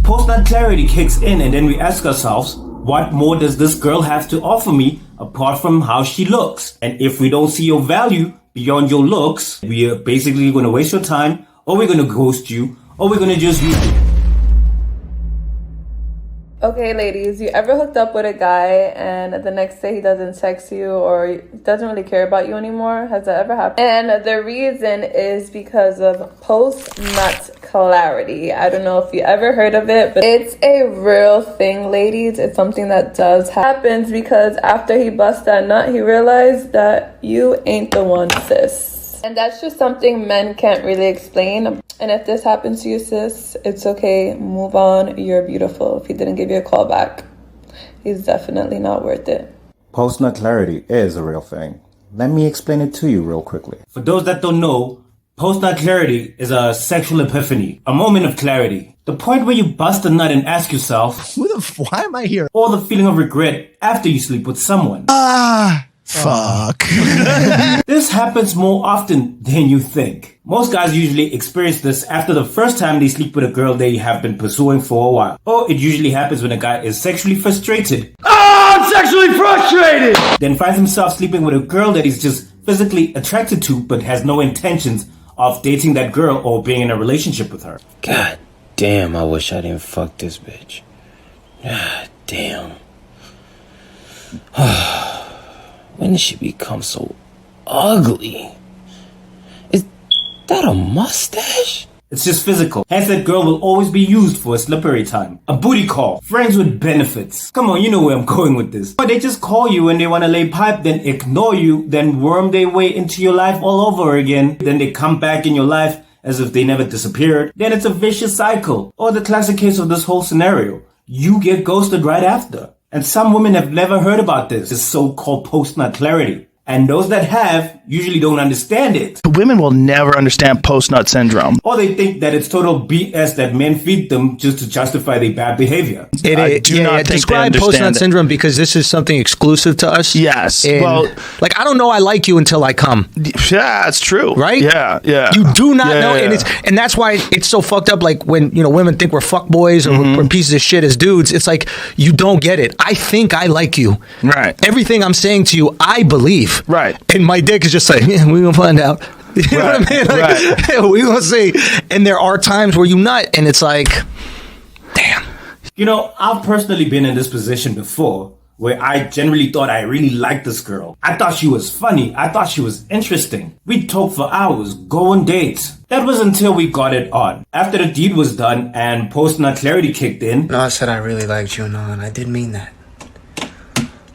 Post-nut clarity kicks in, and then we ask ourselves, what more does this girl have to offer me apart from how she looks? And if we don't see your value beyond your looks, we are basically going to waste your time, or we're going to ghost you, or we're going to just use you. Okay, ladies, you ever hooked up with a guy and the next day he doesn't text you or doesn't really care about you anymore? Has that ever happened? And the reason is because of post-nut clarity. I don't know if you ever heard of it, but it's a real thing, ladies. It's something that does happen because after he busts that nut, he realized that you ain't the one, sis. And that's just something men can't really explain. And if this happens to you, sis, it's okay. Move on. You're beautiful. If he didn't give you a call back, he's definitely not worth it. Post-nut clarity is a real thing. Let me explain it to you real quickly. For those that don't know, post-nut clarity is a sexual epiphany, a moment of clarity. The point where you bust a nut and ask yourself, why am I here? Or the feeling of regret after you sleep with someone. Fuck. This happens more often than you think. Most guys usually experience this after the first time they sleep with a girl they have been pursuing for a while. Or it usually happens when a guy is sexually frustrated. I'm sexually frustrated! Then finds himself sleeping with a girl that he's just physically attracted to but has no intentions of dating that girl or being in a relationship with her. God damn, I wish I didn't fuck this bitch. God damn. When did she become so ugly? Is that a mustache? It's just physical. Hence, that girl will always be used for a slippery time. A booty call. Friends with benefits. Come on, you know where I'm going with this. But they just call you when they want to lay pipe, then ignore you, then worm their way into your life all over again. Then they come back in your life as if they never disappeared. Then it's a vicious cycle. Or the classic case of this whole scenario. You get ghosted right after. And some women have never heard about this so-called post-nut clarity. And those that have usually don't understand it. Women will never understand post-nut syndrome. Or they think that it's total BS that men feed them just to justify their bad behavior. I do not think describe they post-nut understand it. syndrome because this is something exclusive to us. Yes. And, well, like, I don't know I like you until I come. yeah, that's true. Right? Yeah, yeah. You do not Yeah, know, yeah. and that's why it's so fucked up. Like when women think we're fuckboys or we're pieces of shit as dudes. It's like you don't get it. I think I like you. Right. Everything I'm saying to you, I believe. Right. And my dick is just like, yeah, we're gonna find out. You know what I mean? Like, yeah, we're gonna see. And there are times where you nut, and it's like, damn. You know, I've personally been in this position before where I generally thought I really liked this girl. I thought she was funny. I thought she was interesting. We'd talk for hours, go on dates. That was until we got it on. After the deed was done and post-nut clarity kicked in. No, I said I really liked you and all, and I did mean that.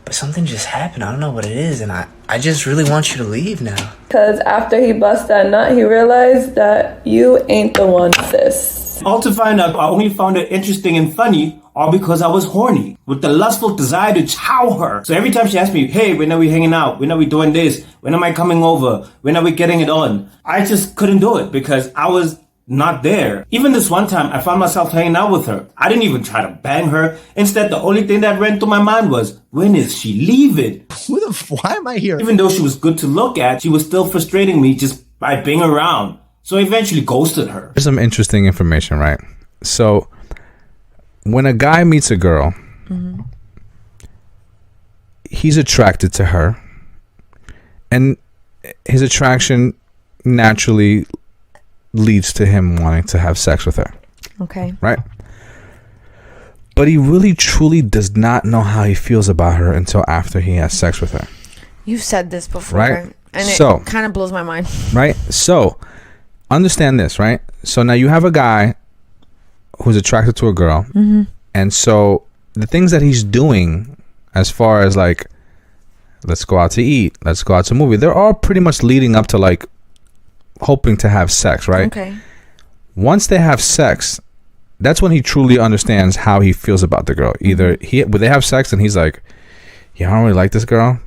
But something just happened. I don't know what it is, and I just really want you to leave now. Because after he bust that nut, he realized that you ain't the one, sis. All to find out I only found her interesting and funny all because I was horny, with the lustful desire to chow her. So every time she asked me, hey, when are we hanging out? When are we doing this? When am I coming over? When are we getting it on? I just couldn't do it because I was not there. Even this one time, I found myself hanging out with her. I didn't even try to bang her. Instead, the only thing that ran through my mind was, when is she leaving? Why am I here? Even though she was good to look at, she was still frustrating me just by being around. So I eventually ghosted her. Here's some interesting information, right? So, when a guy meets a girl, he's attracted to her, and his attraction naturally leads to him wanting to have sex with her. Okay. Right? But he really truly does not know how he feels about her until after he has sex with her. You've said this before. Right? And So- it kind of blows my mind. Right? So, understand this, right? So now you have a guy who's attracted to a girl, and so the things that he's doing as far as like, let's go out to eat, let's go out to a movie, they're all pretty much leading up to like hoping to have sex, right? Okay. Once they have sex, that's when he truly understands how he feels about the girl. Either when they have sex and he's like, yeah, I don't really like this girl,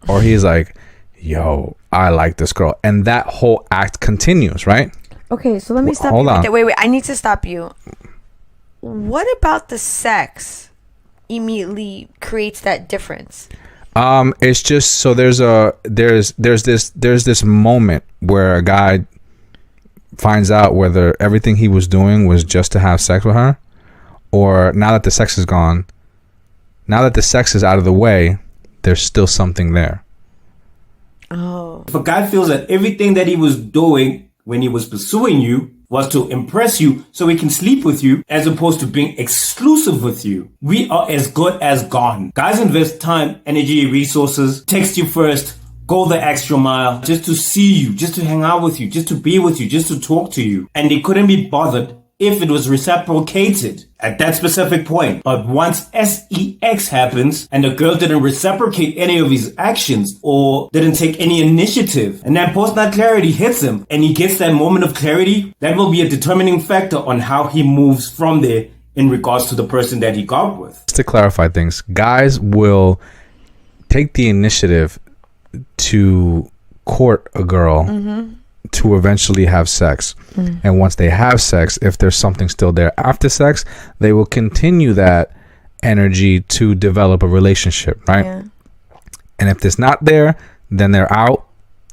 or he's like, yo, I like this girl, and that whole act continues, right? Okay, so let me stop Hold you right on. there. Wait, I need to stop you. What about the sex immediately creates that difference? It's just so there's this moment where a guy finds out whether everything he was doing was just to have sex with her, or now that the sex is gone, now that the sex is out of the way, there's still something there. Oh. If a guy feels that everything that he was doing when he was pursuing you was to impress you so he can sleep with you as opposed to being exclusive with you, we are as good as gone. Guys invest time, energy, resources, text you first, go the extra mile just to see you, just to hang out with you, just to be with you, just to talk to you. And they couldn't be bothered if it was reciprocated at that specific point. But once S3X happens and the girl didn't reciprocate any of his actions or didn't take any initiative, and then post-nut clarity hits him and he gets that moment of clarity, that will be a determining factor on how he moves from there in regards to the person that he got with. Just to clarify things, guys will take the initiative to court a girl to eventually have sex. And once they have sex, if there's something still there after sex, they will continue that energy to develop a relationship, right? Yeah. And if it's not there, then they're out.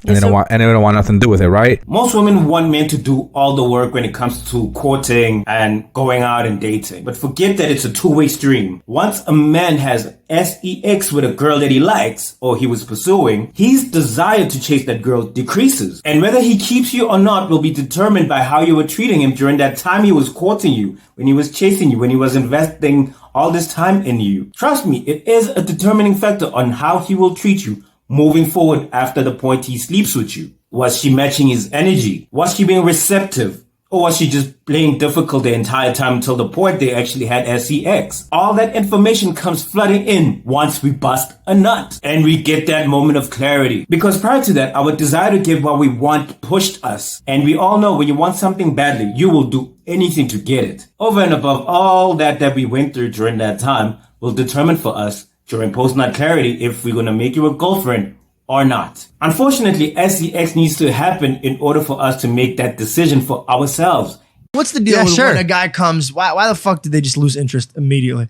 And they don't want nothing to do with it, right? Most women want men to do all the work when it comes to courting and going out and dating. But forget that it's a two-way stream. Once a man has S3X with a girl that he likes or he was pursuing, his desire to chase that girl decreases. And whether he keeps you or not will be determined by how you were treating him during that time he was courting you, when he was chasing you, when he was investing all this time in you. Trust me, it is a determining factor on how he will treat you moving forward after the point he sleeps with you. Was she matching his energy? Was she being receptive? Or was she just playing difficult the entire time until the point they actually had S3X? All that information comes flooding in once we bust a nut and we get that moment of clarity. Because prior to that, our desire to get what we want pushed us. And we all know when you want something badly, you will do anything to get it. Over and above all that we went through during that time will determine for us during post-nut clarity if we're going to make you a girlfriend or not. Unfortunately, S3X needs to happen in order for us to make that decision for ourselves. What's the deal when a guy comes? Why the fuck did they just lose interest immediately?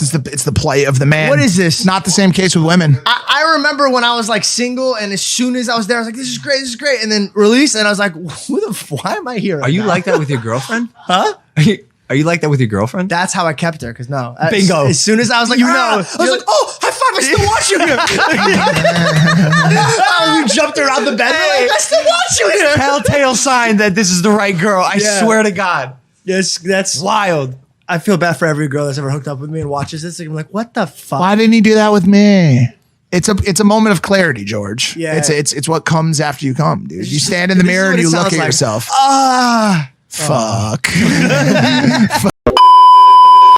It's the play of the man. What is this? Not the same case with women. I remember when I was like single, and as soon as I was there, I was like, "This is great," and then released, and I was like, "Why am I here?" Are you like that with your girlfriend? Huh? Are you like that with your girlfriend? That's how I kept her. Because no, bingo. As soon as I was like, I was like, "Oh, high five! I still watch you here." We jumped around the bed. Like, I still watch you here. Telltale sign that this is the right girl. I swear to God. Yes, that's Wild. I feel bad for every girl that's ever hooked up with me and watches this. I'm like, what the fuck? Why didn't he do that with me? It's a moment of clarity, George. Yeah. It's what comes after you come, dude. You stand in the mirror and you look at yourself. Fuck.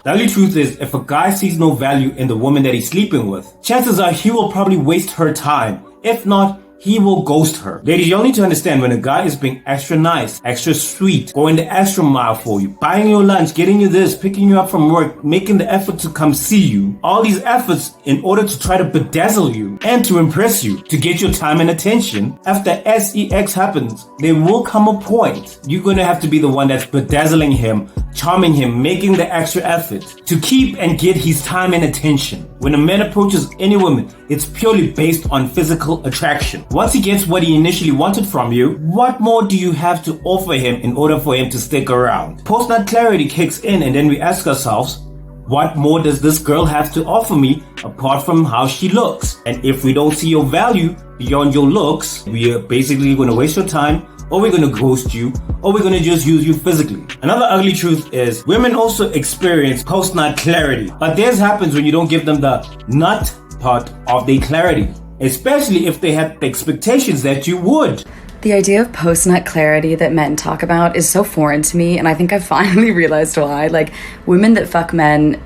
The only truth is, if a guy sees no value in the woman that he's sleeping with, chances are he will probably waste her time. If not, he will ghost her. Ladies, you'll need to understand when a guy is being extra nice, extra sweet, going the extra mile for you, buying your lunch, getting you this, picking you up from work, making the effort to come see you. All these efforts in order to try to bedazzle you and to impress you, to get your time and attention. After S3X happens, there will come a point you're going to have to be the one that's bedazzling him, charming him, making the extra effort to keep and get his time and attention. When a man approaches any woman, it's purely based on physical attraction. Once he gets what he initially wanted from you, what more do you have to offer him in order for him to stick around? Post-nut clarity kicks in, and then we ask ourselves, what more does this girl have to offer me apart from how she looks? And if we don't see your value beyond your looks, we are basically going to waste your time, or we're going to ghost you, or we're going to just use you physically. Another ugly truth is women also experience post-nut clarity, but this happens when you don't give them the nut part of their clarity, especially if they had the expectations that you would. The idea of post-nut clarity that men talk about is so foreign to me, and I think I finally realized why. Like, women that fuck men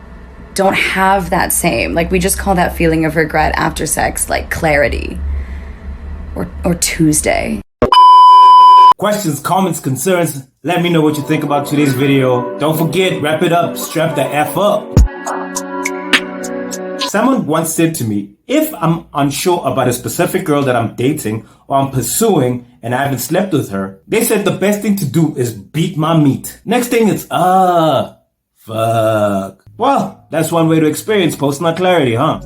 don't have that same, like, we just call that feeling of regret after sex, like, clarity. Or Tuesday. Questions, comments, concerns, let me know what you think about today's video. Don't forget, wrap it up, strap the F up. Someone once said to me, if I'm unsure about a specific girl that I'm dating or I'm pursuing and I haven't slept with her, they said the best thing to do is beat my meat. Next thing is, fuck. Well, that's one way to experience post-nut clarity, huh?